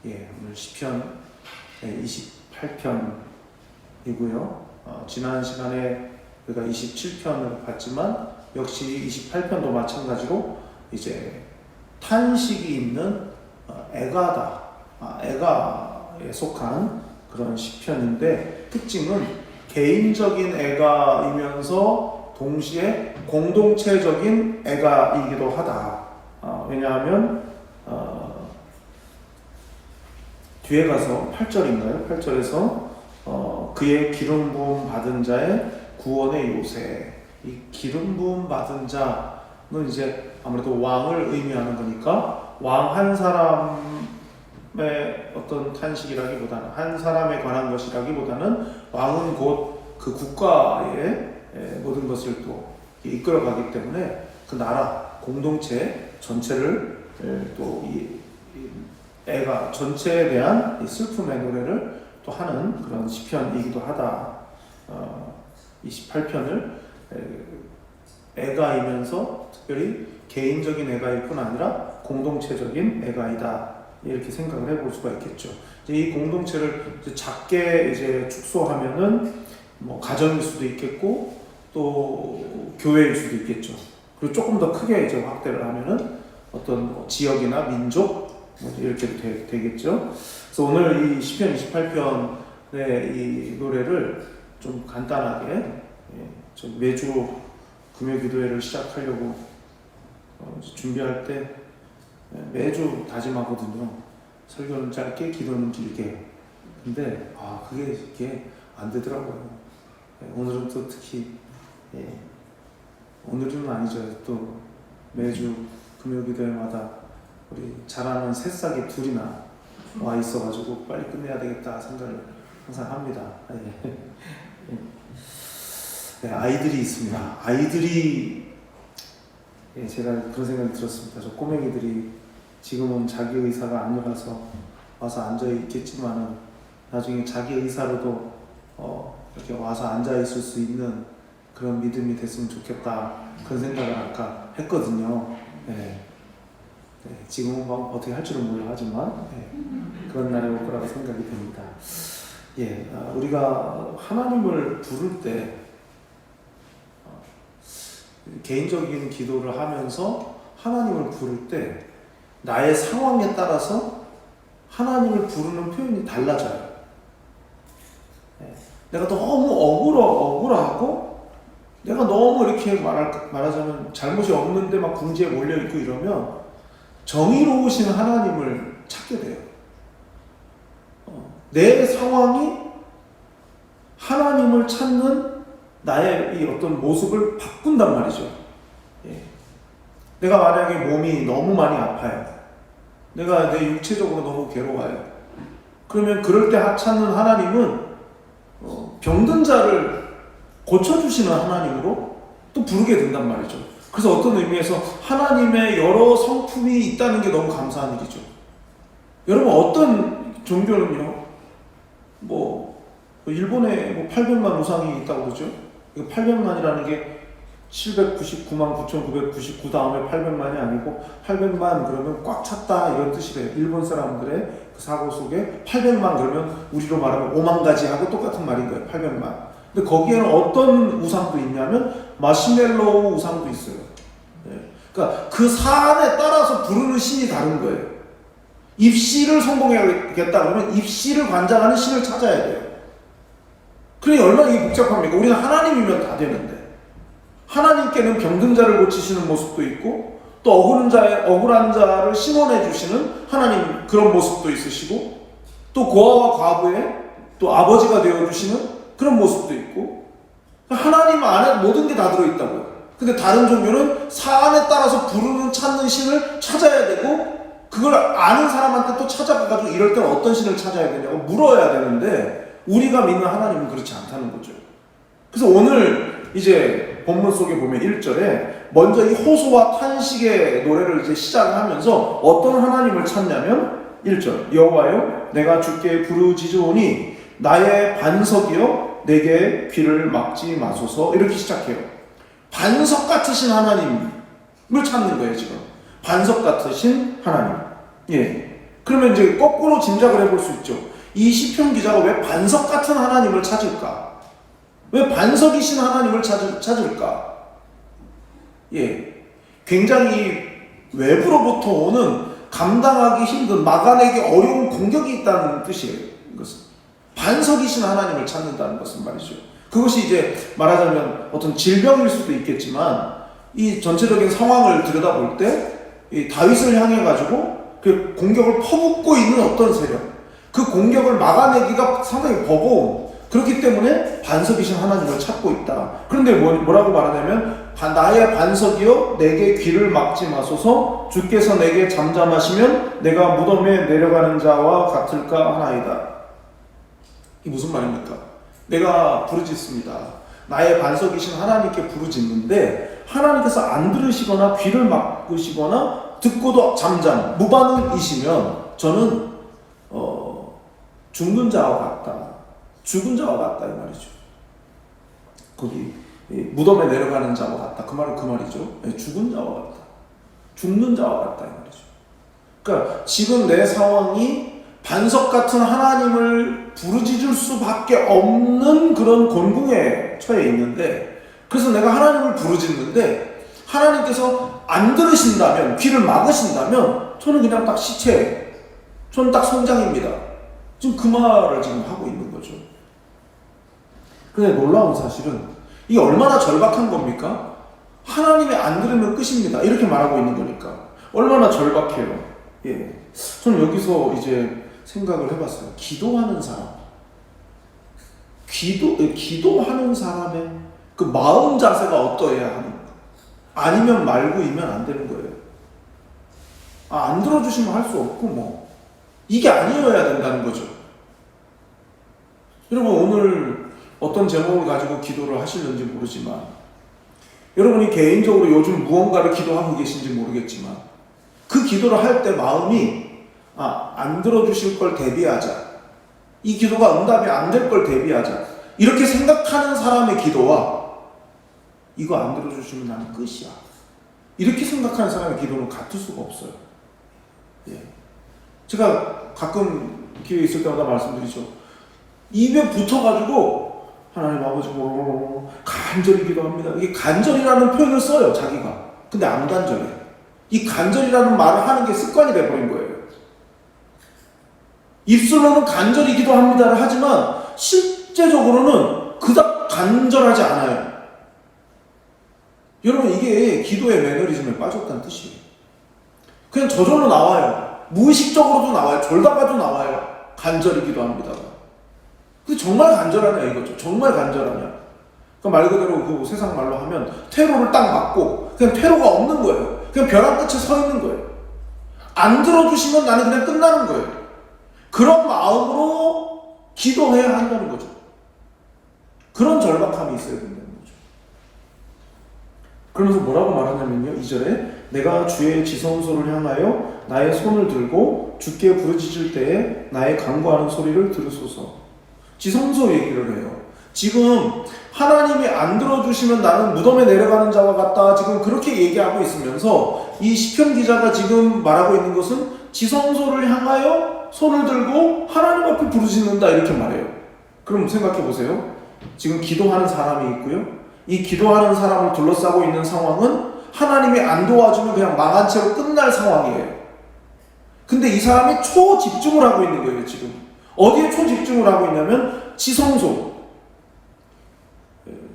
오늘 시편 28편이고요. 지난 시간에 우리가 27편을 봤지만 역시 28편도 마찬가지로 이제 탄식이 있는 애가다, 애가에 속한 그런 시편인데, 특징은 개인적인 애가이면서 동시에 공동체적인 애가이기도 하다. 왜냐하면 뒤에 가서 8절인가요? 8절에서 그의 기름 부음 받은 자의 구원의 요새, 이 기름 부음 받은 자는 이제 아무래도 왕을 의미하는 거니까 왕 한 사람의 어떤 탄식이라기보다는, 한 사람에 관한 것이라기보다는 왕은 곧 그 국가의 모든 것을 또 이끌어가기 때문에 그 나라 공동체 전체를 또 이 애가 전체에 대한 이 슬픔의 노래를 또 하는 그런 시편이기도 하다. 28편을 애가이면서 특별히 개인적인 애가일 뿐 아니라 공동체적인 애가이다, 이렇게 생각을 해볼 수가 있겠죠. 이제 이 공동체를 이제 작게 이제 축소하면은 뭐 가정일 수도 있겠고 또 교회일 수도 있겠죠. 그리고 조금 더 크게 이제 확대를 하면은 어떤 뭐 지역이나 민족 이렇게 되겠죠. 그래서 오늘 이 시편 28편의 이 노래를 좀 간단하게 좀 매주 금요 기도회를 시작하려고 준비할 때 매주 다짐하거든요. 설교는 짧게, 기도는 길게. 근데 그게 이게 안 되더라고요. 오늘은 또 특히 오늘은 아니죠. 또 매주 금요 기도회마다 우리 잘하는 새싹이 둘이나 와 있어가지고 빨리 끝내야 되겠다 생각을 항상 합니다. 아이들이 있습니다. 아이들이 제가 그런 생각이 들었습니다. 저 꼬맹이들이 지금은 자기 의사가 아니라서 와서 앉아 있겠지만은 나중에 자기 의사로도 이렇게 와서 앉아 있을 수 있는 그런 믿음이 됐으면 좋겠다, 그런 생각을 아까 했거든요. 지금은 막 어떻게 할 줄은 몰라 하지만 그런 날이 올 거라고 생각이 됩니다. 우리가 하나님을 부를 때 개인적인 기도를 하면서 하나님을 부를 때 나의 상황에 따라서 하나님을 부르는 표현이 달라져요. 내가 너무 억울하고 내가 너무 이렇게 말하자면 잘못이 없는데 막 궁지에 몰려있고 이러면 정의로우신 하나님을 찾게 돼요. 내 상황이 하나님을 찾는 나의 이 어떤 모습을 바꾼단 말이죠. 내가 만약에 몸이 너무 많이 아파요. 내가 내 육체적으로 너무 괴로워요. 그러면 그럴 때 찾는 하나님은 병든 자를 고쳐주시는 하나님으로 또 부르게 된단 말이죠. 그래서 어떤 의미에서 하나님의 여러 성품이 있다는 게 너무 감사한 일이죠. 여러분, 어떤 종교는요, 일본에 800만 우상이 있다고 그러죠. 800만이라는 게 799만 9,999 다음에 800만이 아니고 800만 그러면 꽉 찼다, 이런 뜻이래요. 일본 사람들의 그 사고 속에 800만 그러면 우리로 말하면 5만 가지 하고 똑같은 말인 거예요. 800만. 근데 거기에는 어떤 우상도 있냐면 마시멜로우 우상도 있어요. 그러니까 그 사안에 따라서 부르는 신이 다른 거예요. 입시를 성공해야겠다 그러면 입시를 관장하는 신을 찾아야 돼요. 그러니 얼마나 이게 복잡합니까? 우리는 하나님이면 다 되는데, 하나님께는 병든 자를 고치시는 모습도 있고 또 억울한 자를 심원해 주시는 하나님, 그런 모습도 있으시고, 또 고아와 과부의 또 아버지가 되어 주시는 그런 모습도 있고, 하나님 안에 모든 게 다 들어있다고요. 근데 다른 종교는 사안에 따라서 부르는 찾는 신을 찾아야 되고, 그걸 아는 사람한테 또 찾아가가지고 이럴 때는 어떤 신을 찾아야 되냐고 물어야 되는데, 우리가 믿는 하나님은 그렇지 않다는 거죠. 그래서 오늘 이제 본문 속에 보면 1절에 먼저 이 호소와 탄식의 노래를 이제 시작하면서 어떤 하나님을 찾냐면 1절, 여호와여 내가 주께 부르짖으오니 나의 반석이여 내게 귀를 막지 마소서, 이렇게 시작해요. 반석 같으신 하나님을 찾는 거예요. 지금 반석 같으신 하나님. 그러면 이제 거꾸로 짐작을 해볼 수 있죠. 이 시편 기자가 왜 반석 같은 하나님을 찾을까? 왜 반석이신 하나님을 찾을까? 예, 굉장히 외부로부터 오는 감당하기 힘든, 막아내기 어려운 공격이 있다는 뜻이에요. 이것은 반석이신 하나님을 찾는다는 것은 말이죠. 그것이 이제 말하자면 어떤 질병일 수도 있겠지만, 이 전체적인 상황을 들여다볼 때 이 다윗을 향해 가지고 그 공격을 퍼붓고 있는 어떤 세력, 그 공격을 막아내기가 상당히 버거운, 그렇기 때문에 반석이신 하나님을 찾고 있다. 그런데 뭐라고 말하냐면, 나의 반석이여 내게 귀를 막지 마소서, 주께서 내게 잠잠하시면 내가 무덤에 내려가는 자와 같을까 하나이다. 이게 무슨 말입니까? 내가 부르짖습니다. 나의 반석이신 하나님께 부르짖는데 하나님께서 안 들으시거나 귀를 막으시거나 듣고도 잠잠, 무반응이시면 저는 죽는 자와 같다. 죽은 자와 같다 이 말이죠. 거기 무덤에 내려가는 자와 같다. 그 말은 그 말이죠. 죽은 자와 같다. 죽는 자와 같다 이 말이죠. 그러니까 지금 내 상황이 반석 같은 하나님을 부르짖을 수밖에 없는 그런 곤궁에 처해 있는데, 그래서 내가 하나님을 부르짖는데 하나님께서 안 들으신다면, 귀를 막으신다면 저는 그냥 딱 시체, 저는 딱 성장입니다. 지금 그 말을 지금 하고 있는 거죠. 근데 놀라운 사실은 이게 얼마나 절박한 겁니까? 하나님이 안 들으면 끝입니다. 이렇게 말하고 있는 거니까 얼마나 절박해요. 예, 저는 여기서 이제 생각을 해봤어요. 기도하는 사람, 기도하는 사람의 그 마음 자세가 어떠해야 하는가? 아니면 말고이면 안 되는 거예요. 안 들어주시면 할 수 없고 뭐 이게 아니어야 된다는 거죠. 여러분, 오늘 어떤 제목을 가지고 기도를 하시는지 모르지만, 여러분이 개인적으로 요즘 무언가를 기도하고 계신지 모르겠지만, 그 기도를 할 때 마음이 안 들어주실 걸 대비하자, 이 기도가 응답이 안 될 걸 대비하자, 이렇게 생각하는 사람의 기도와 이거 안 들어주시면 나는 끝이야, 이렇게 생각하는 사람의 기도는 같을 수가 없어요. 예. 제가 가끔 기회 있을 때마다 말씀드리죠. 입에 붙어가지고 하나님 아버지 간절히 기도합니다. 이게 간절이라는 표현을 써요, 자기가. 근데 안 간절해. 이 간절이라는 말을 하는 게 습관이 돼버린 거예요. 입술로는 간절히 기도합니다를 하지만 실제적으로는 그닥 간절하지 않아요. 여러분, 이게 기도의 매너리즘에 빠졌다는 뜻이에요. 그냥 저절로 나와요. 무의식적으로도 나와요. 졸다가도 나와요. 간절히 기도합니다가. 근데 정말 간절하냐 이거죠. 정말 간절하냐. 그러니까 말 그대로 그 세상 말로 하면 퇴로를 딱 맞고 그냥 퇴로가 없는 거예요. 그냥 벼랑 끝에 서 있는 거예요. 안 들어주시면 나는 그냥 끝나는 거예요. 그런 마음으로 기도해야 한다는 거죠. 그런 절박함이 있어야 된다는 거죠. 그러면서 뭐라고 말하냐면요, 2절에 내가 주의 지성소를 향하여 나의 손을 들고 주께 부르짖을 때에 나의 간구하는 소리를 들으소서. 지성소 얘기를 해요. 지금 하나님이 안 들어주시면 나는 무덤에 내려가는 자와 같다, 지금 그렇게 얘기하고 있으면서 이 시편 기자가 지금 말하고 있는 것은 지성소를 향하여 손을 들고 하나님 앞에 부르짖는다, 이렇게 말해요. 그럼 생각해 보세요. 지금 기도하는 사람이 있고요, 이 기도하는 사람을 둘러싸고 있는 상황은 하나님이 안 도와주면 그냥 망한 채로 끝날 상황이에요. 근데 이 사람이 초집중을 하고 있는 거예요. 지금 어디에 초집중을 하고 있냐면 지성소,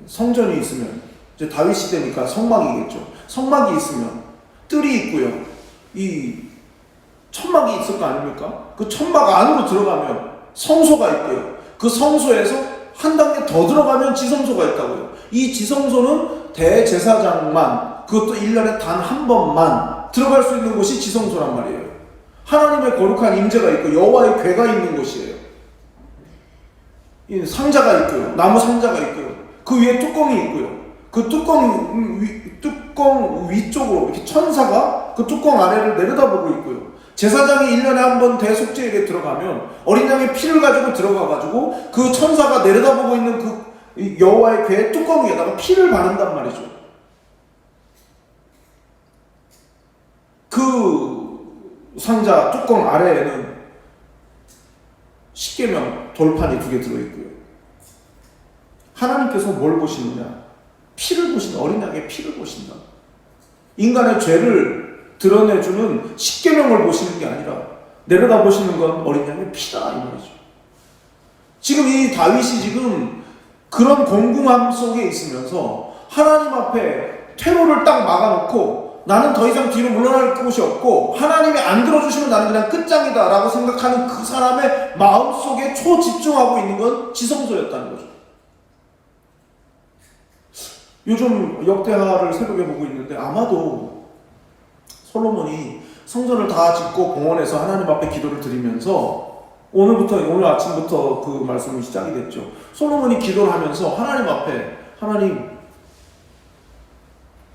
성전이 있으면, 이제 다윗 시대니까 성막이겠죠. 성막이 있으면 뜰이 있고요, 이 천막이 있을 거 아닙니까? 그 천막 안으로 들어가면 성소가 있고요, 그 성소에서 한 단계 더 들어가면 지성소가 있다고요. 이 지성소는 대제사장만, 그것도 1년에 단 한 번만 들어갈 수 있는 곳이 지성소란 말이에요. 하나님의 거룩한 임재가 있고 여호와의 궤가 있는 곳이에요. 상자가 있고요, 나무 상자가 있고요, 그 위에 뚜껑이 있고요, 그 뚜껑 위쪽으로 이렇게 천사가 그 뚜껑 아래를 내려다보고 있고요. 제사장이 1년에 한 번 대속죄에 들어가면 어린 양의 피를 가지고 들어가가지고 그 천사가 내려다보고 있는 그 여호와의 궤 뚜껑 위에다가 피를 바른단 말이죠. 그 상자 뚜껑 아래에는 십계명 돌판이 2개 들어있고요. 하나님께서 뭘 보시느냐? 피를 보신다. 어린 양의 피를 보신다. 인간의 죄를 드러내주는 십계명을 보시는 게 아니라 내려다보시는 건 어린 양의 피다 이 말이죠. 지금 이 다윗이 지금 그런 공공함 속에 있으면서 하나님 앞에 퇴로를 딱 막아놓고 나는 더 이상 뒤로 물러날 곳이 없고 하나님이 안 들어주시면 나는 그냥 끝장이다 라고 생각하는 그 사람의 마음속에 초집중하고 있는 건 지성소였다는 거죠. 요즘 역대하를 새벽에 보고 있는데 아마도 솔로몬이 성전을 다 짓고 공원에서 하나님 앞에 기도를 드리면서 오늘 아침부터 그 말씀이 시작이 됐죠. 솔로몬이 기도를 하면서 하나님 앞에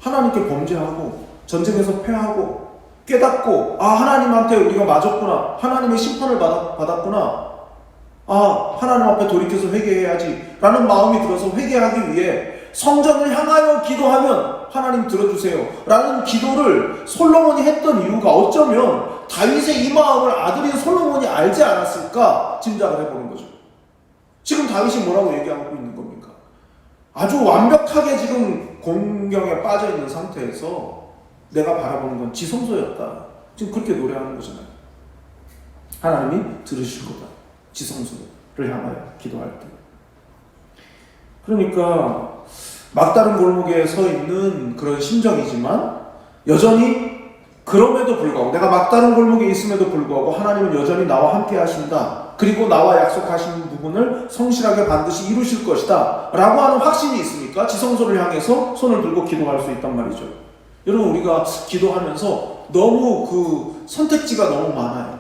하나님께 범죄하고 전쟁에서 패하고 깨닫고 하나님한테 우리가 맞았구나, 하나님의 심판을 받았구나, 하나님 앞에 돌이켜서 회개해야지 라는 마음이 들어서 회개하기 위해 성전을 향하여 기도하면 하나님 들어주세요 라는 기도를 솔로몬이 했던 이유가 어쩌면 다윗의 이 마음을 아들인 솔로몬이 알지 않았을까 짐작을 해보는 거죠. 지금 다윗이 뭐라고 얘기하고 있는 겁니까? 아주 완벽하게 지금 공경에 빠져 있는 상태에서 내가 바라보는 건 지성소였다. 지금 그렇게 노래하는 거잖아요. 하나님이 들으실 거다. 지성소를 향하여 기도할 때. 그러니까 막다른 골목에 서 있는 그런 심정이지만 여전히 그럼에도 불구하고 내가 막다른 골목에 있음에도 불구하고 하나님은 여전히 나와 함께 하신다. 그리고 나와 약속하신 부분을 성실하게 반드시 이루실 것이다 라고 하는 확신이 있으니까 지성소를 향해서 손을 들고 기도할 수 있단 말이죠. 여러분, 우리가 기도하면서 너무 그 선택지가 너무 많아요.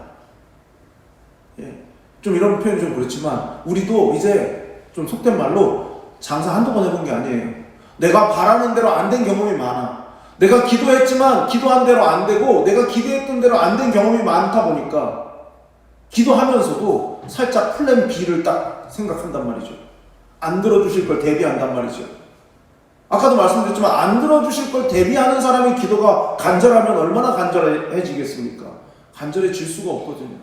좀 이런 표현이 좀 그렇지만 우리도 이제 좀 속된 말로 장사 한두 번 해본 게 아니에요. 내가 바라는 대로 안 된 경험이 많아. 내가 기도했지만 기도한 대로 안 되고 내가 기도했던 대로 안 된 경험이 많다 보니까 기도하면서도 살짝 플랜 B를 딱 생각한단 말이죠. 안 들어주실 걸 대비한단 말이죠. 아까도 말씀드렸지만 안 들어주실 걸 대비하는 사람의 기도가 간절하면 얼마나 간절해지겠습니까? 간절해질 수가 없거든요.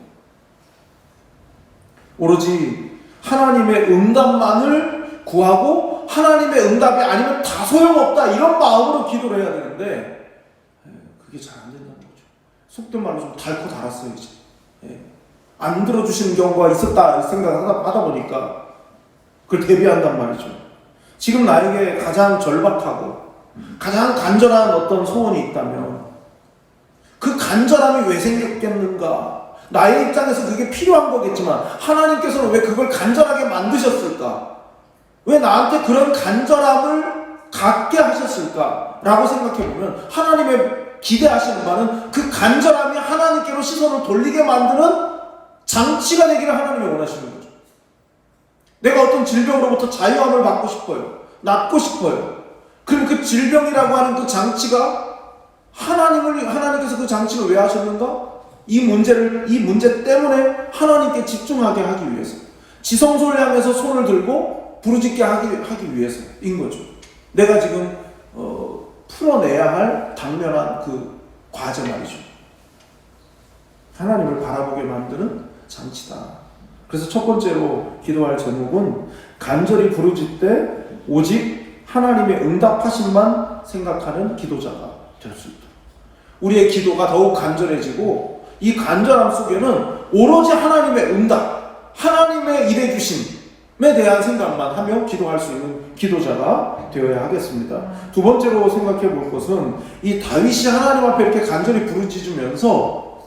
오로지 하나님의 응답만을 구하고 하나님의 응답이 아니면 다 소용없다 이런 마음으로 기도를 해야 되는데 그게 잘 안 된다는 거죠. 속된 말로 좀 닳고 닳았어요 이제. 안 들어주시는 경우가 있었다 생각하다 보니까 그걸 대비한단 말이죠. 지금 나에게 가장 절박하고 가장 간절한 어떤 소원이 있다면 그 간절함이 왜 생겼겠는가? 나의 입장에서 그게 필요한 거겠지만 하나님께서는 왜 그걸 간절하게 만드셨을까? 왜 나한테 그런 간절함을 갖게 하셨을까? 라고 생각해보면 하나님의 기대하시는 바는 그 간절함이 하나님께로 시선을 돌리게 만드는 장치가 되기를 하나님이 원하시는 거죠. 내가 어떤 질병으로부터 자유함을 받고 싶어요. 낫고 싶어요. 그럼 그 질병이라고 하는 그 장치가 하나님께서 그 장치를 왜 하셨는가? 이 문제 때문에 하나님께 집중하게 하기 위해서, 지성소를 향해서 손을 들고 부르짖게 하기 위해서인 거죠. 내가 지금 풀어내야 할 당면한 그 과제 말이죠. 하나님을 바라보게 만드는 장치다. 그래서 첫 번째로 기도할 제목은 간절히 부르짖되 오직 하나님의 응답하심만 생각하는 기도자가 될 수 있다. 우리의 기도가 더욱 간절해지고 이 간절함 속에는 오로지 하나님의 응답, 하나님의 일해주심에 대한 생각만 하며 기도할 수 있는 기도자가 되어야 하겠습니다. 두 번째로 생각해 볼 것은 이 다윗이 하나님 앞에 이렇게 간절히 부르짖으면서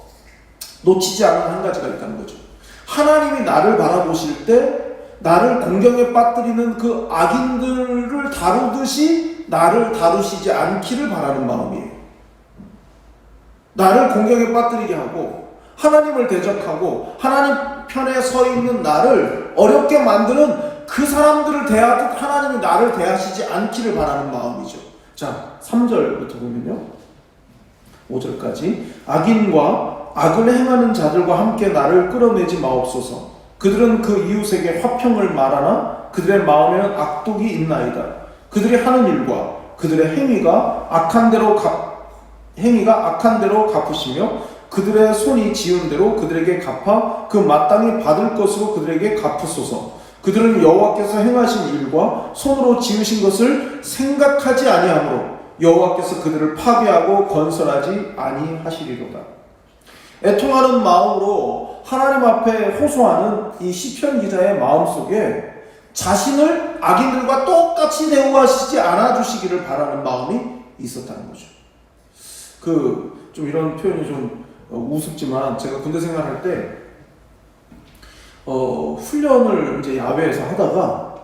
놓치지 않은 한 가지가 있다는 거죠. 하나님이 나를 바라보실 때 나를 공경에 빠뜨리는 그 악인들을 다루듯이 나를 다루시지 않기를 바라는 마음이에요. 나를 공경에 빠뜨리게 하고 하나님을 대적하고 하나님 편에 서 있는 나를 어렵게 만드는 그 사람들을 대하듯 하나님이 나를 대하시지 않기를 바라는 마음이죠. 자, 3절부터 보면요. 5절까지 악인과 악을 행하는 자들과 함께 나를 끌어내지 마옵소서. 그들은 그 이웃에게 화평을 말하나 그들의 마음에는 악독이 있나이다. 그들이 하는 일과 그들의 행위가 악한 대로 갚으시며 그들의 손이 지은 대로 그들에게 갚아 그 마땅히 받을 것으로 그들에게 갚으소서. 그들은 여호와께서 행하신 일과 손으로 지으신 것을 생각하지 아니하므로 여호와께서 그들을 파괴하고 건설하지 아니하시리로다. 애통하는 마음으로 하나님 앞에 호소하는 이 시편 기자의 마음속에 자신을 악인들과 똑같이 대우하시지 않아 주시기를 바라는 마음이 있었다는 거죠. 좀 이런 표현이 좀 우습지만 제가 군대 생활할 때 훈련을 이제 야외에서 하다가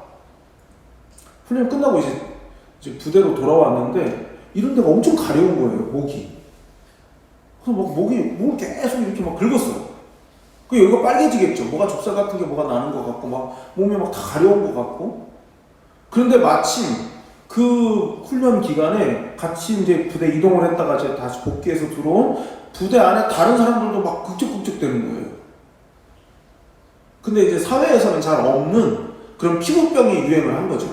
훈련 끝나고 이제 부대로 돌아왔는데 이런 데가 엄청 가려운 거예요, 목이. 그래서 막 목을 계속 이렇게 막 긁었어요. 그 여기가 빨개지겠죠. 뭐가 좁쌀 같은 게 뭐가 나는 것 같고 막 몸이 막 다 가려운 것 같고. 그런데 마침 그 훈련 기간에 같이 이제 부대 이동을 했다가 이제 다시 복귀해서 들어온 부대 안에 다른 사람들도 막 극적극적 되는 거예요. 근데 이제 사회에서는 잘 없는 그런 피부병이 유행을 한 거죠.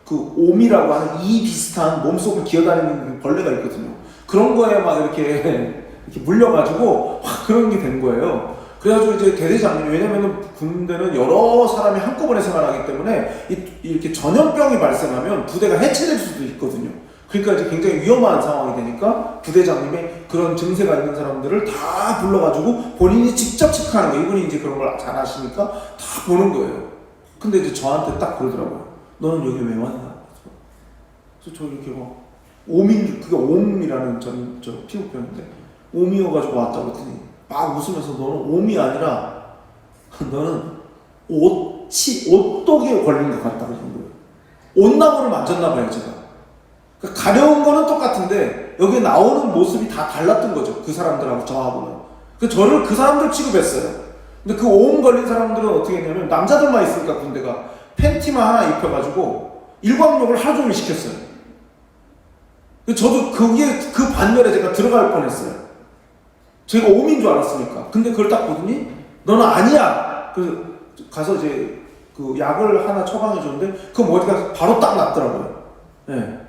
그 옴이라고 하는 이 비슷한 몸속을 기어다니는 벌레가 있거든요. 그런 거에 막 이렇게 물려가지고 확 그런 게 된 거예요. 그래가지고 이제 대대장님이, 왜냐면은 군대는 여러 사람이 한꺼번에 생활하기 때문에 이렇게 전염병이 발생하면 부대가 해체될 수도 있거든요. 그러니까 이제 굉장히 위험한 상황이 되니까 부대장님이 그런 증세가 있는 사람들을 다 불러가지고 본인이 직접 체크하는 거예요. 이분이 이제 그런 걸 잘 아시니까 다 보는 거예요. 근데 이제 저한테 딱 그러더라고요. 너는 여기 왜 왔나? 그래서 저 이렇게 막 그게 옴이라는 저 피부병인데 옴이어가지고 왔다고 했더니 막 웃으면서 너는 옴이 아니라 너는 옷독에 걸린 것 같다고 그런 거예요. 옷나무를 만졌나 봐요, 제가. 그러니까 가려운 거는 똑같은데 여기 나오는 모습이 다 달랐던 거죠. 그 사람들하고 저하고는. 저를 그 사람들 취급했어요. 근데 그 옴 걸린 사람들은 어떻게 했냐면 남자들만 있으니까 군대가 팬티만 하나 입혀가지고 일광욕을 하루 종일 시켰어요. 저도 그 반열에 제가 들어갈 뻔했어요. 제가 옴인 줄 알았으니까. 근데 그걸 딱 보더니 너는 아니야. 그래서 가서 이제 그 약을 하나 처방해 줬는데 그 머리가 바로 딱 낫더라고요. 네.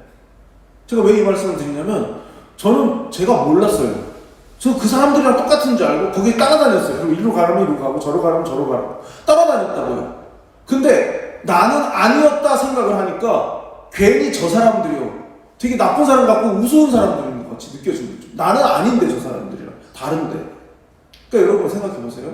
제가 왜 이 말씀을 드리냐면 저는 제가 몰랐어요. 저 그 사람들이랑 똑같은 줄 알고 거기에 따라다녔어요. 그리고 이리로 가라면 이리로 가고 저리로 가라면 저리로 가고 따라다녔다고요. 근데 나는 아니었다 생각을 하니까 괜히 저 사람들이요. 되게 나쁜 사람 같고 우스운 사람들인 것 같이 느껴지는 거죠. 나는 아닌데 저 사람들이랑 다른데. 그러니까 여러분 생각해 보세요.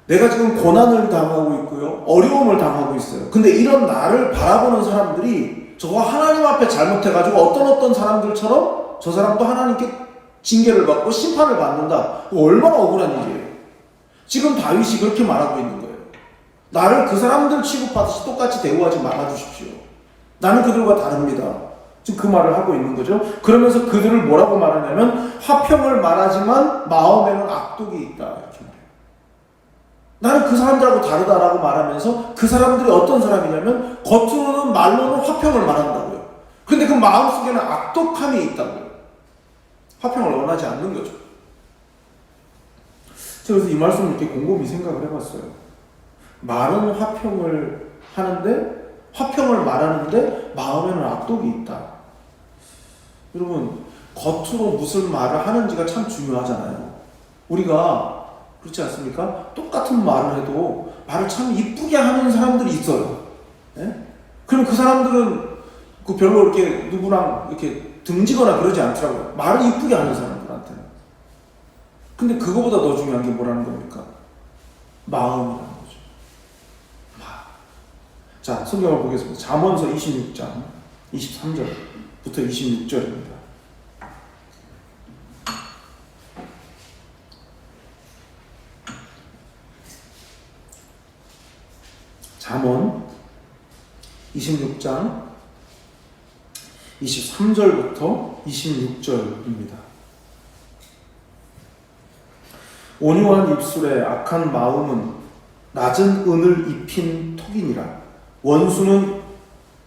내가 지금 고난을 당하고 있고요. 어려움을 당하고 있어요. 근데 이런 나를 바라보는 사람들이 저거 하나님 앞에 잘못해가지고 어떤 사람들처럼 저 사람도 하나님께 징계를 받고 심판을 받는다. 얼마나 억울한 일이에요. 지금 다윗이 그렇게 말하고 있는 거예요. 나를 그 사람들 취급하듯이 똑같이 대우하지 말아주십시오. 나는 그들과 다릅니다. 지금 그 말을 하고 있는 거죠. 그러면서 그들을 뭐라고 말하냐면 화평을 말하지만 마음에는 악독이 있다. 이렇게 말해요. 나는 그 사람들하고 다르다라고 말하면서 그 사람들이 어떤 사람이냐면 겉으로는 말로는 화평을 말한다고요. 근데 그 마음속에는 악독함이 있다고요. 화평을 원하지 않는 거죠. 제가 그래서 이 말씀을 이렇게 곰곰이 생각을 해봤어요. 말은 화평을 하는데 화평을 말하는데 마음에는 악독이 있다. 여러분, 겉으로 무슨 말을 하는지가 참 중요하잖아요. 우리가 그렇지 않습니까? 똑같은 말을 해도 말을 참 이쁘게 하는 사람들이 있어요. 예? 그럼 그 사람들은 별로 이렇게 누구랑 이렇게 등지거나 그러지 않더라고요. 말을 이쁘게 하는 사람들한테는. 근데 그거보다 더 중요한 게 뭐라는 겁니까? 마음이라는 거죠. 마음. 자, 성경을 보겠습니다. 잠언서 26장 23절부터 26절입니다. 잠언 26장 23절부터 26절입니다. 온유한 입술에 악한 마음은 낮은 은을 입힌 턱이니라. 원수는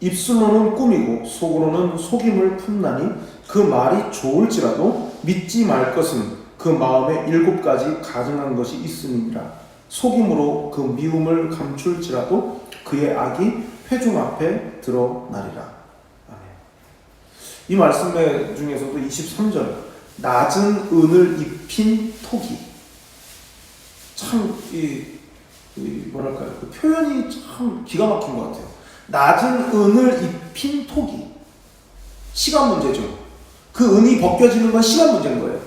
입술로는 꾸미고 속으로는 속임을 품나니 그 말이 좋을지라도 믿지 말 것은 그 마음에 7가지 가증한 것이 있음이니라. 속임으로 그 미움을 감출지라도 그의 악이 회중 앞에 드러나리라. 아멘. 이 말씀 중에서도 23절 낮은 은을 입힌 토기. 참, 뭐랄까요. 그 표현이 참 기가 막힌 것 같아요. 낮은 은을 입힌 토기. 시간 문제죠. 그 은이 벗겨지는 건 시간 문제인 거예요.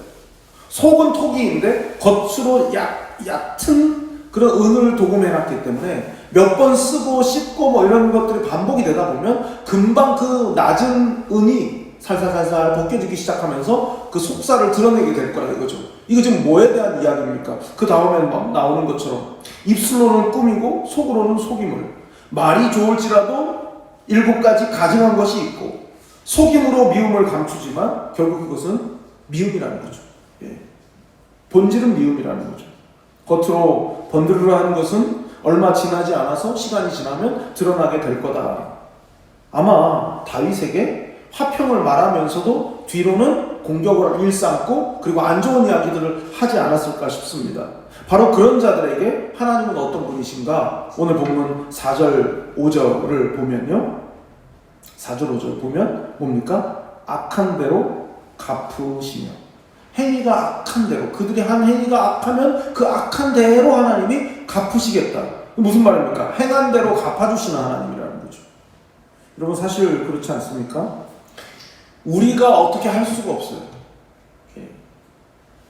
속은 토기인데 겉으로 얕은 그런 은을 도금해놨기 때문에 몇 번 쓰고 씹고 뭐 이런 것들이 반복이 되다 보면 금방 그 낮은 은이 살살살살 벗겨지기 시작하면서 그 속살을 드러내게 될 거라 이거죠. 이거 지금 뭐에 대한 이야기입니까? 그 다음에 막 나오는 것처럼 입술로는 꾸미고 속으로는 속임을. 말이 좋을지라도 7가지 가증한 것이 있고 속임으로 미움을 감추지만 결국 그것은 미움이라는 거죠. 예. 본질은 미움이라는 거죠. 겉으로 번드르르 하는 것은 얼마 지나지 않아서 시간이 지나면 드러나게 될 거다. 아마 다윗에게 화평을 말하면서도 뒤로는 공격을 일삼고 그리고 안 좋은 이야기들을 하지 않았을까 싶습니다. 바로 그런 자들에게 하나님은 어떤 분이신가? 오늘 본문 4절 5절을 보면요. 4절 5절 보면 뭡니까? 악한 대로 갚으시며. 행위가 악한 대로, 그들이 한 행위가 악하면 그 악한 대로 하나님이 갚으시겠다. 무슨 말입니까? 행한 대로 갚아주시는 하나님이라는 거죠. 여러분 사실 그렇지 않습니까? 우리가 어떻게 할 수가 없어요.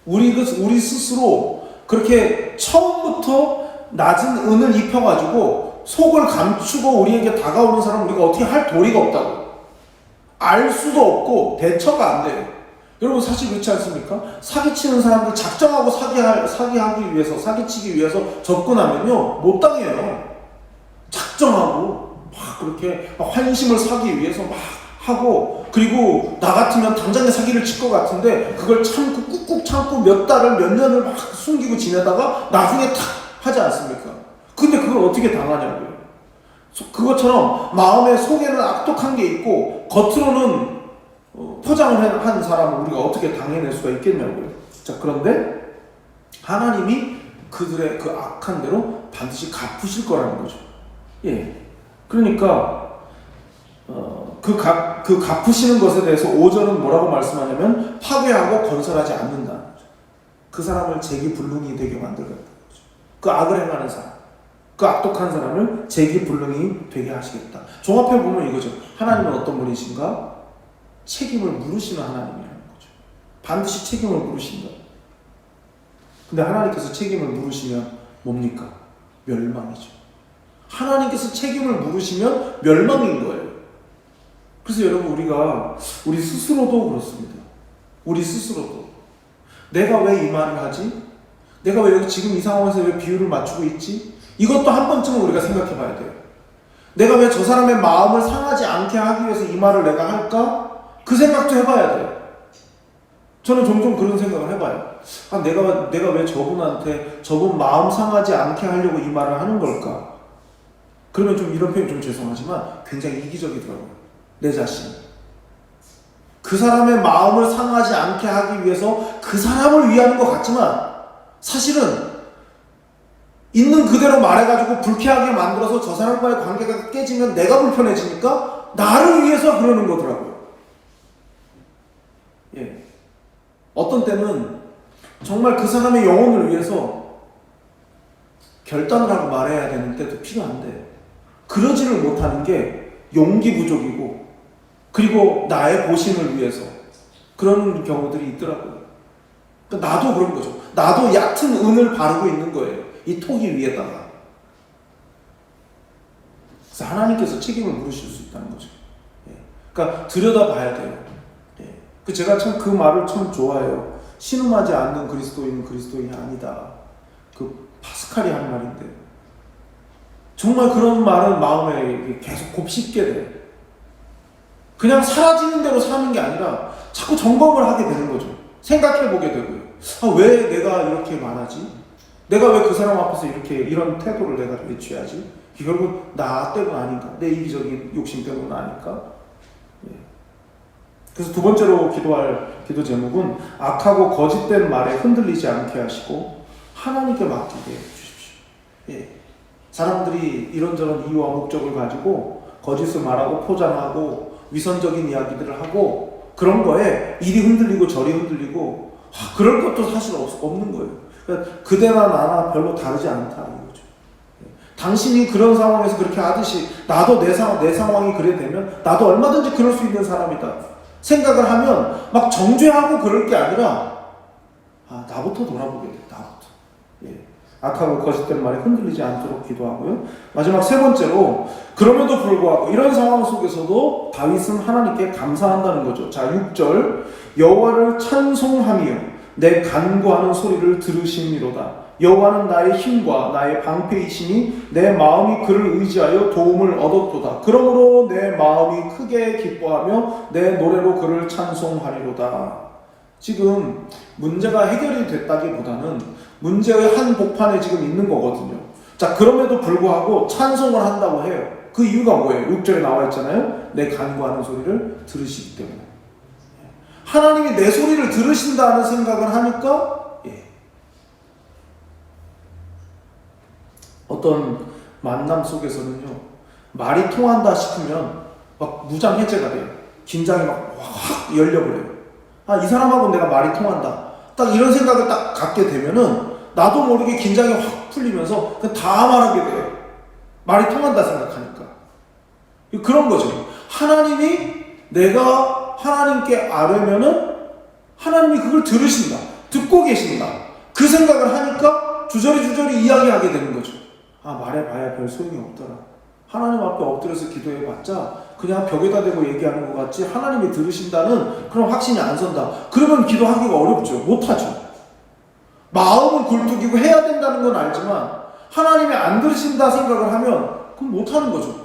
우리 스스로 그렇게 처음부터 낮은 은을 입혀가지고 속을 감추고 우리에게 다가오는 사람을 우리가 어떻게 할 도리가 없다고. 알 수도 없고 대처가 안 돼요. 여러분 사실 그렇지 않습니까? 사기치는 사람들 작정하고 사기하기 위해서, 사기치기 위해서 접근하면요 못 당해요. 작정하고 막 그렇게 막 환심을 사기 위해서 막 하고, 그리고 나 같으면 당장에 사기를 칠 것 같은데 그걸 참고 꾹꾹 참고 몇 달을 몇 년을 막 숨기고 지내다가 나중에 탁 하지 않습니까? 근데 그걸 어떻게 당하냐고요. 그것처럼 마음의 속에는 악독한 게 있고 겉으로는 포장을 한 사람을 우리가 어떻게 당해낼 수가 있겠냐고요. 자, 그런데 하나님이 그들의 그 악한 대로 반드시 갚으실 거라는 거죠. 예. 그러니까 그 갚으시는 것에 대해서 5절은 뭐라고 말씀하냐면 파괴하고 건설하지 않는다는 거죠. 그 사람을 재기불능이 되게 만들겠다는 거죠. 그 악을 행하는 사람, 그 악독한 사람을 재기불능이 되게 하시겠다. 종합해 보면 이거죠. 하나님은 어떤 분이신가? 책임을 물으시는 하나님이라는 거죠. 반드시 책임을 물으신다. 근데 하나님께서 책임을 물으시면 뭡니까? 멸망이죠. 하나님께서 책임을 물으시면 멸망인 거예요. 그래서 여러분 우리 스스로도 그렇습니다. 우리 스스로도 내가 왜 이 말을 하지? 내가 왜 여기 지금 이 상황에서 왜 비유를 맞추고 있지? 이것도 한 번쯤은 우리가 생각해 봐야 돼요. 내가 왜 저 사람의 마음을 상하지 않게 하기 위해서 이 말을 내가 할까? 그 생각도 해봐야 돼요. 저는 종종 그런 생각을 해봐요. 내가 왜 저분한테 저분 마음 상하지 않게 하려고 이 말을 하는 걸까? 그러면 좀 이런 표현 좀 죄송하지만 굉장히 이기적이더라고요. 내 자신. 그 사람의 마음을 상하지 않게 하기 위해서 그 사람을 위하는 것 같지만 사실은 있는 그대로 말해가지고 불쾌하게 만들어서 저 사람과의 관계가 깨지면 내가 불편해지니까 나를 위해서 그러는 거더라고요. 예. 어떤 때는 정말 그 사람의 영혼을 위해서 결단을 하고 말해야 되는 때도 필요한데 그러지를 못하는 게 용기 부족이고 그리고 나의 보신을 위해서 그런 경우들이 있더라고요. 그러니까 나도 그런 거죠. 나도 얕은 은을 바르고 있는 거예요. 이 토기 위에다가. 그래서 하나님께서 책임을 물으실 수 있다는 거죠. 예. 그러니까 들여다봐야 돼요. 예. 제가 참 그 말을 참 좋아해요. 신음하지 않는 그리스도인은 그리스도인이 아니다. 그 파스칼이 한 말인데 정말 그런 말은 마음에 계속 곱씹게 돼요. 그냥 사라지는 대로 사는 게 아니라 자꾸 점검을 하게 되는 거죠. 생각해보게 되고요. 왜 내가 이렇게 말하지? 내가 왜 그 사람 앞에서 이런 태도를 내가 왜 취하지? 결국 나 때문 아닌가? 내 이기적인 욕심 때문 아닐까? 예. 그래서 두 번째로 기도할 기도 제목은 악하고 거짓된 말에 흔들리지 않게 하시고 하나님께 맡기게 해주십시오. 예. 사람들이 이런저런 이유와 목적을 가지고 거짓을 말하고 포장하고 위선적인 이야기들을 하고 그런 거에 이리 흔들리고 저리 흔들리고 그럴 것도 사실 없는 거예요. 그러니까 그대나 나나 별로 다르지 않다 이거죠. 당신이 그런 상황에서 그렇게 하듯이 나도 내 상황이 그래 되면 나도 얼마든지 그럴 수 있는 사람이다 생각을 하면 막 정죄하고 그럴 게 아니라 나부터 돌아보게 돼. 나부터. 악하고 거짓된 말에 흔들리지 않도록 기도하고요. 마지막 세 번째로 그럼에도 불구하고 이런 상황 속에서도 다윗은 하나님께 감사한다는 거죠. 자, 6절 여호와를 찬송하며 내 간구하는 소리를 들으심이로다. 여호와는 나의 힘과 나의 방패이시니 내 마음이 그를 의지하여 도움을 얻었도다. 그러므로 내 마음이 크게 기뻐하며 내 노래로 그를 찬송하리로다. 지금 문제가 해결이 됐다기보다는 문제의 한복판에 지금 있는 거거든요. 자, 그럼에도 불구하고 찬송을 한다고 해요. 그 이유가 뭐예요? 6절에 나와 있잖아요. 내 간구하는 소리를 들으시기 때문에. 하나님이 내 소리를 들으신다는 생각을 하니까 어떤 만남 속에서는요, 말이 통한다 싶으면 막 무장 해제가 돼요. 긴장이 막 확 열려버려요. 이 사람하고 내가 말이 통한다. 딱 이런 생각을 딱 갖게 되면은 나도 모르게 긴장이 확 풀리면서 그냥 다 말하게 돼요. 말이 통한다 생각하니까. 그런 거죠. 하나님이 내가 하나님께 아뢰면은 하나님이 그걸 들으신다. 듣고 계신다. 그 생각을 하니까 주저리 이야기하게 되는 거죠. 말해봐야 별 소용이 없더라. 하나님 앞에 엎드려서 기도해봤자 그냥 벽에다 대고 얘기하는 것 같지 하나님이 들으신다는 그런 확신이 안 선다. 그러면 기도하기가 어렵죠. 못하죠. 마음은 굴뚝이고 해야 된다는 건 알지만 하나님이 안 들으신다 생각을 하면 그럼 못하는 거죠.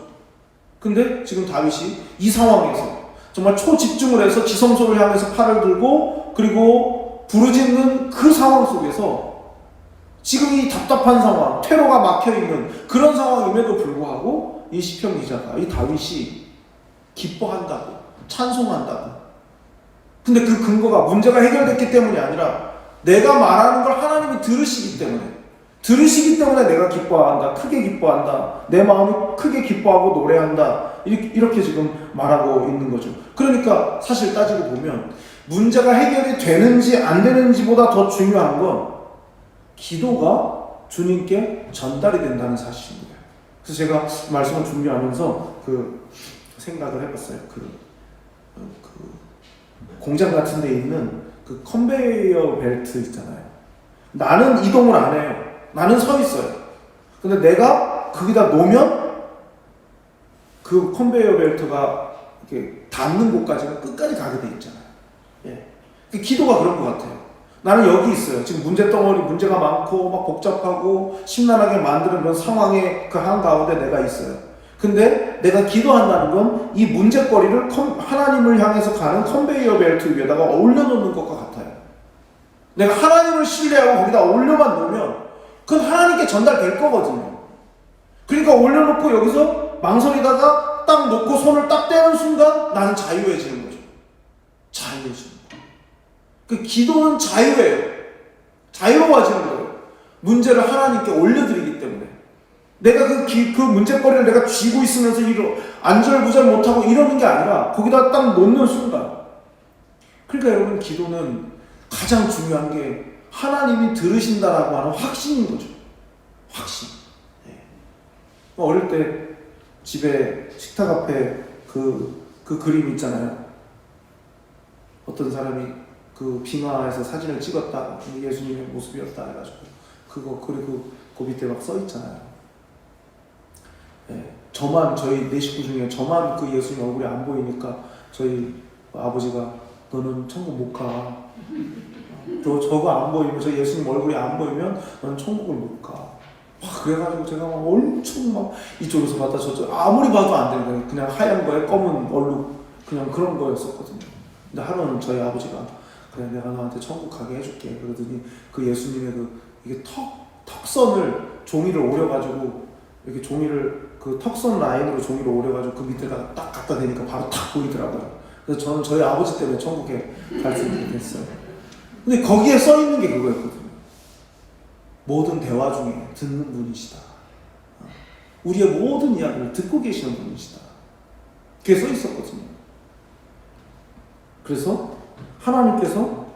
근데 지금 다윗이 이 상황에서 정말 초집중을 해서 지성소를 향해서 팔을 들고 그리고 부르짖는 그 상황 속에서 지금 이 답답한 상황, 퇴로가 막혀있는 그런 상황임에도 불구하고 이 시편 기자가, 이 다윗이 기뻐한다고, 찬송한다고. 근데 그 근거가 문제가 해결됐기 때문이 아니라 내가 말하는 걸 하나님이 들으시기 때문에 내가 기뻐한다, 크게 기뻐한다, 내 마음이 크게 기뻐하고 노래한다, 이렇게 지금 말하고 있는 거죠. 그러니까 사실 따지고 보면 문제가 해결이 되는지 안 되는지보다 더 중요한 건 기도가 주님께 전달이 된다는 사실입니다. 그래서 제가 말씀을 준비하면서 그 생각을 해봤어요. 그 공장 같은 데 있는 그 컨베이어 벨트 있잖아요. 나는 이동을 안 해요. 나는 서 있어요. 근데 내가 거기다 놓으면 그 컨베이어 벨트가 이렇게 닿는 곳까지가 끝까지 가게 돼 있잖아요. 기도가 그런 것 같아요. 나는 여기 있어요. 지금 문제가 많고 막 복잡하고 심란하게 만드는 그런 상황의 그 한가운데 내가 있어요. 근데 내가 기도한다는 건 이 문제거리를 하나님을 향해서 가는 컨베이어 벨트 위에다가 올려놓는 것과 같아요. 내가 하나님을 신뢰하고 거기다 올려만 놓으면 그건 하나님께 전달될 거거든요. 그러니까 올려놓고 여기서 망설이다가 딱 놓고 손을 딱 떼는 순간 나는 자유해지는 거죠. 자유해지는 거예요. 그 기도는 자유예요. 자유로워지는 거예요. 문제를 하나님께 올려드리기 때문에. 내가 그 문제거리를 내가 쥐고 있으면서 안절부절 못하고 이러는 게 아니라 거기다 딱 놓는 순간. 그러니까 여러분 기도는 가장 중요한 게 하나님이 들으신다라고 하는 확신인 거죠. 확신. 어릴 때 집에 식탁 앞에 그 그림 있잖아요. 어떤 사람이 그 빙하에서 사진을 찍었다. 예수님의 모습이었다 해가지고 그리고 그 밑에 막 써 있잖아요. 저희 네 식구 중에 저만 그 예수님 얼굴이 안 보이니까 저희 아버지가 너는 천국 못 가. 저거 안 보이면 저 예수님 얼굴이 안 보이면 너는 천국을 못 가. 그래가지고 제가 막 엄청 막 이쪽에서 봤다 저쪽 아무리 봐도 안 되는 거예요. 그냥 하얀 거에 검은 얼룩 그냥 그런 거였었거든요. 근데 하루는 저희 아버지가 그래 내가 너한테 천국 가게 해줄게. 그러더니 그 예수님의 이게 턱선을 종이를 오려가지고 이렇게 종이를 그 턱선 라인으로 종이를 오려가지고 그 밑에다가 딱 갖다 대니까 바로 딱 보이더라고요. 그래서 저는 저희 아버지 때문에 천국에 갈 수 있게 됐어요. 근데 거기에 써 있는 게 그거였거든요. 모든 대화 중에 듣는 분이시다. 우리의 모든 이야기를 듣고 계시는 분이시다. 그게 써 있었거든요. 그래서 하나님께서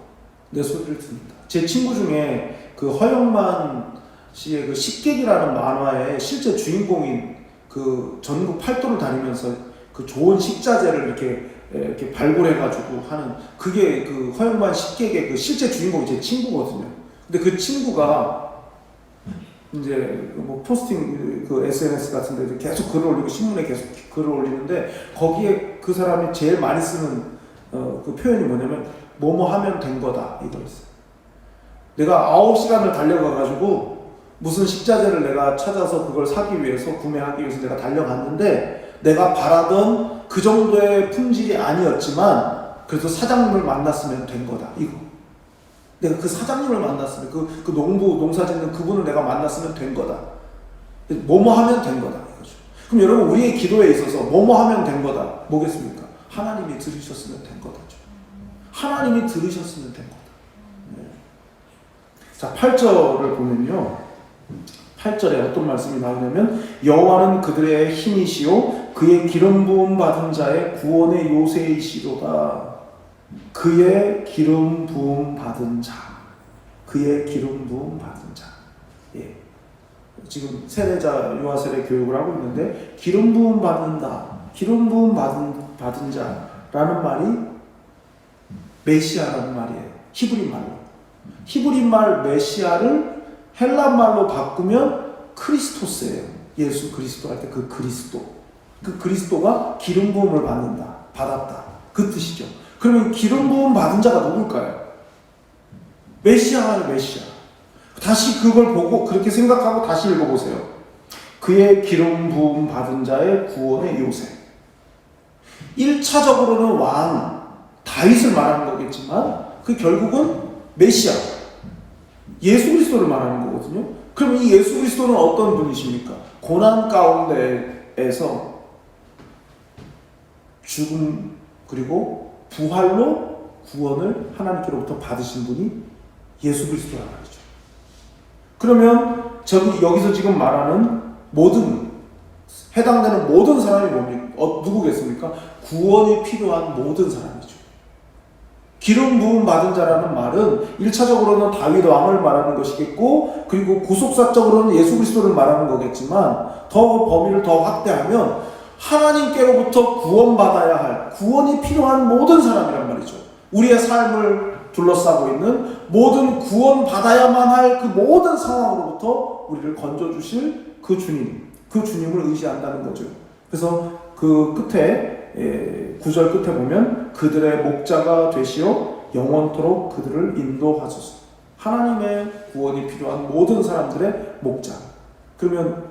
내 소리를 듣는다. 제 친구 중에 그 허영만 씨의 그 식객이라는 만화의 실제 주인공인 그 전국 팔도를 다니면서 그 좋은 식자재를 이렇게 발굴해가지고 하는 그게 그 허영만 식객의 그 실제 주인공이 제 친구거든요. 근데 그 친구가 이제 뭐 포스팅 그 SNS 같은 데 계속 글을 올리고 신문에 계속 글을 올리는데 거기에 그 사람이 제일 많이 쓰는 그 표현이 뭐냐면 뭐뭐 하면 된 거다 이거였어요. 내가 9시간을 달려가가지고 무슨 식자재를 내가 찾아서 그걸 사기 위해서 구매하기 위해서 내가 달려갔는데 내가 바라던 그 정도의 품질이 아니었지만 그래도 사장님을 만났으면 된 거다 이거. 내가 그 사장님을 만났으면 그 농사 짓는 그분을 내가 만났으면 된 거다. 뭐뭐 하면 된 거다 이거죠. 그럼 여러분 우리의 기도에 있어서 뭐뭐 하면 된 거다 뭐겠습니까? 하나님이 들으셨으면 된 거다죠. 하나님이 들으셨으면 된 거다. 네. 자 8절을 보면요. 8절에 어떤 말씀이 나오냐면 여호와는 그들의 힘이시요 그의 기름 부음 받은 자의 구원의 요새이시로다. 그의 기름 부음 받은 자, 그의 기름 부음 받은 자. 예. 지금 세례자 유아 세례 교육을 하고 있는데 기름 부음 받는다, 기름 부음 받은 자라는 말이 메시아라는 말이에요. 히브리 말로. 히브리 말 메시아를 헬라 말로 바꾸면 크리스토스예요. 예수 그리스도 할 때 그 그리스도. 그 그리스도가 기름 부음을 받았다. 그 뜻이죠. 그러면 기름 부음 받은 자가 누굴까요? 메시아예요, 메시아. 다시 그걸 보고 그렇게 생각하고 다시 읽어보세요. 그의 기름 부음 받은 자의 구원의 요새. 1차적으로는 왕 다윗을 말하는 거겠지만 그 결국은 메시아 예수 그리스도를 말하는 거거든요. 그럼 이 예수 그리스도는 어떤 분이십니까? 고난 가운데에서 죽음 그리고 부활로 구원을 하나님께로부터 받으신 분이 예수 그리스도란 말이죠. 그러면 여기서 지금 말하는 해당되는 모든 사람이 뭡니까? 누구겠습니까? 구원이 필요한 모든 사람이죠. 기름 부음 받은 자라는 말은 1차적으로는 다윗 왕을 말하는 것이겠고 그리고 구속사적으로는 예수 그리스도를 말하는 거겠지만 더 범위를 더 확대하면 하나님께로부터 구원받아야 할 구원이 필요한 모든 사람이란 말이죠. 우리의 삶을 둘러싸고 있는 모든 구원받아야만 할 그 모든 상황으로부터 우리를 건져주실 그 주님을 의지한다는 거죠. 그래서 그 끝에 9절 끝에 보면 그들의 목자가 되시어 영원토록 그들을 인도하소서. 하나님의 구원이 필요한 모든 사람들의 목자. 그러면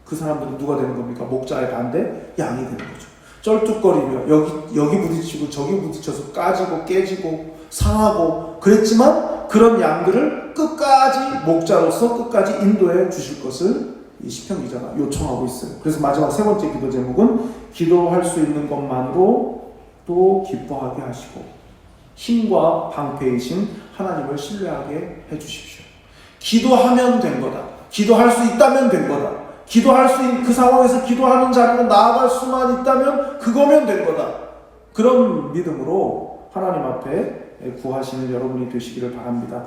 그 사람들은 누가 되는 겁니까? 목자의 반대 양이 되는 거죠. 쩔뚝거리며 여기 부딪히고 저기 부딪혀서 까지고 깨지고 상하고 그랬지만 그런 양들을 끝까지 목자로서 끝까지 인도해 주실 것을 이 시편 기자가 요청하고 있어요. 그래서 마지막 세 번째 기도 제목은 기도할 수 있는 것만으로 또 기뻐하게 하시고 힘과 방패이신 하나님을 신뢰하게 해주십시오. 기도하면 된 거다. 기도할 수 있다면 된 거다. 기도할 수 있는 그 상황에서 기도하는 자리로 나아갈 수만 있다면 그거면 된 거다. 그런 믿음으로 하나님 앞에 구하시는 여러분이 되시기를 바랍니다.